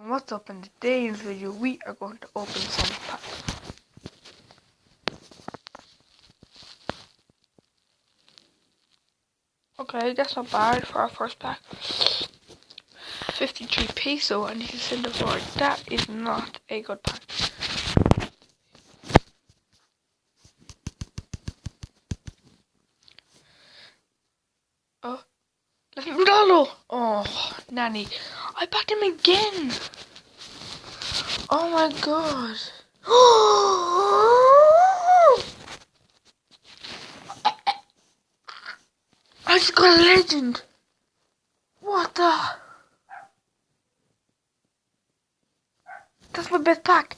What's up? In today's video we are going to open some packs. Okay, that's not bad for our first pack. 53 peso and you can send it forward. That is not a good pack. Oh, let me Ronaldo! Oh, Nanny. I backed him again! Oh my god. I just got a legend! What the? That's my best pack!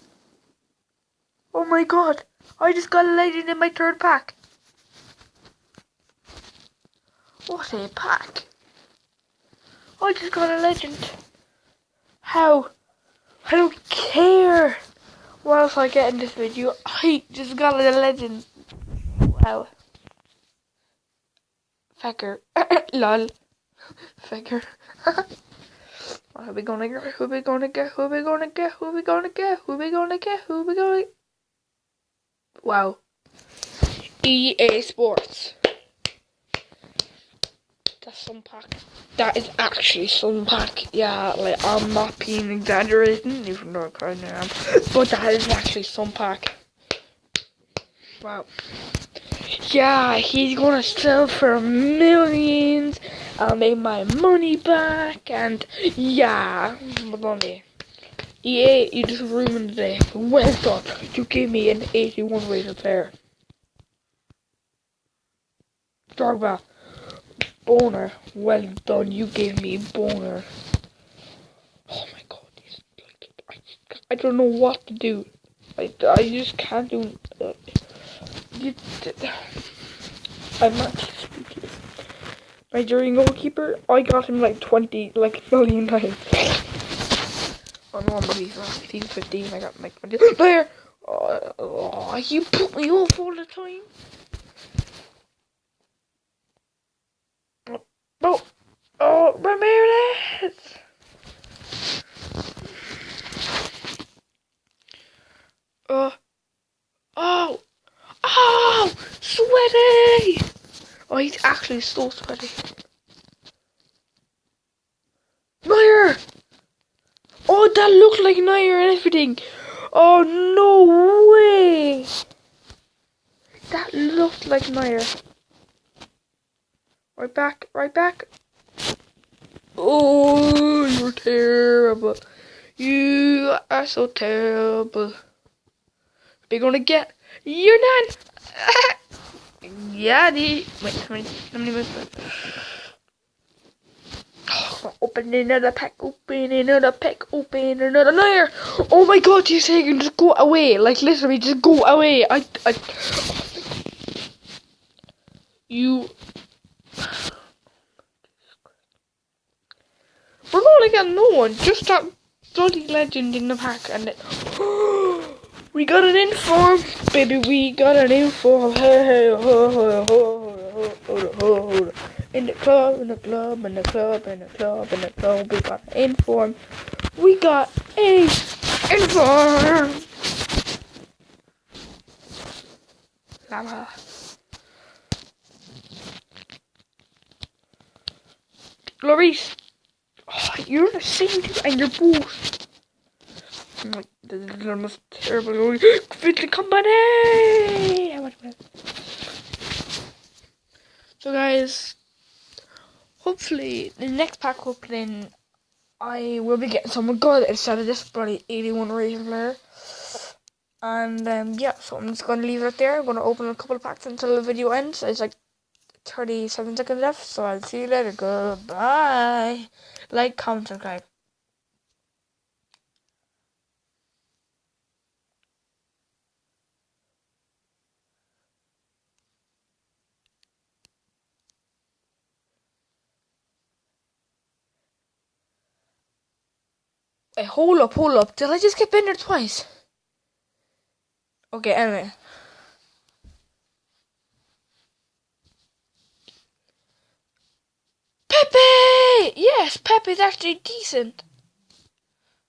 Oh my god! I just got a legend in my third pack! What a pack! I just got a legend! How? I don't care what else I get in this video. I just got a legend. Wow. Fecker. Lol. Fecker. What are we gonna get? Who are we gonna get? Who are we gonna get? Who are we gonna get? Who are we gonna get? Who are we gonna get? Wow. EA Sports. That's some pack. That is actually some pack. Yeah, like I'm not being exaggerating, even though I kinda am. But that is actually some pack. Wow. Yeah, he's gonna sell for millions. I'll make my money back, and yeah, money. EA, you just ruined the day. Well done. You gave me an 81 rated player. Drogba, boner. Well done. You gave me boner. Oh my god, I don't know what to do. I just can't do. I'm not speechless. Nigerian goalkeeper, I got him like 20, like a million times. Oh no, but he's 15, I got him like 20. There! Oh, you put me off all the time. No! Oh, Ramirez! Oh! Oh! Sweaty! Oh, he's actually so sweaty. Neuer! Oh, that looked like Neuer and everything. Oh, no way. That looked like Neuer. Right back, right back. Oh, you're terrible. You are so terrible. We're gonna get your nan. Yeah, wait, let me move. Open another pack, open another pack, open another layer. Oh my god, you say you can just go away. Like literally just go away. You we're gonna get no one, just that bloody legend in the pack and it we got an inform, baby, we got an inform. Hey, hold on. In the club, in the club, in the club, in the club, in the club, we got an inform. We got a inform. Lava. Gloris, oh, you're the same too, and you're both. Like, this is the most terrible going. Fit company! So, guys, hopefully, the next pack opening, I will be getting someone good instead of this bloody 81 rated player. And, yeah, so I'm just going to leave it there. I'm going to open a couple of packs until the video ends. It's like 37 seconds left, so I'll see you later. Goodbye. Like, comment, subscribe. Wait, hold up. Did I just get bender twice? Okay, anyway. Pepe! Yes, Pepe's actually decent.